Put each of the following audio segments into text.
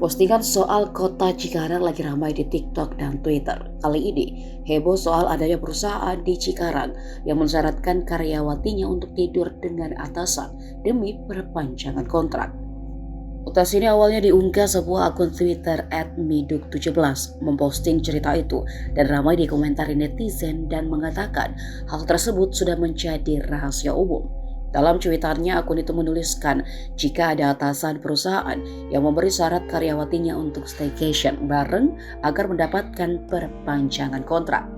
Postingan soal kota Cikarang lagi ramai di TikTok dan Twitter. Kali ini, heboh soal adanya perusahaan di Cikarang yang mensyaratkan karyawatinya untuk tidur dengan atasan demi perpanjangan kontrak. Utas ini awalnya diunggah sebuah akun Twitter @miduk17 memposting cerita itu dan ramai dikomentari netizen dan mengatakan hal tersebut sudah menjadi rahasia umum. Dalam cuitannya, akun itu menuliskan jika ada atasan perusahaan yang memberi syarat karyawatinya untuk staycation bareng agar mendapatkan perpanjangan kontrak.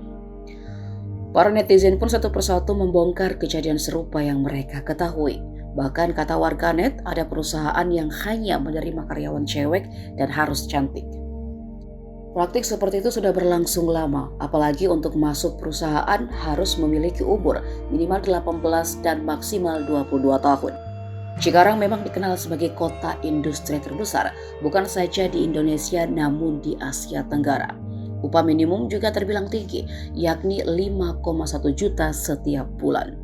Para netizen pun satu persatu membongkar kejadian serupa yang mereka ketahui. Bahkan kata warganet, ada perusahaan yang hanya menerima karyawan cewek dan harus cantik. Praktik seperti itu sudah berlangsung lama, apalagi untuk masuk perusahaan harus memiliki umur minimal 18 dan maksimal 22 tahun. Cikarang memang dikenal sebagai kota industri terbesar, bukan saja di Indonesia namun di Asia Tenggara. Upah minimum juga terbilang tinggi, yakni 5,1 juta setiap bulan.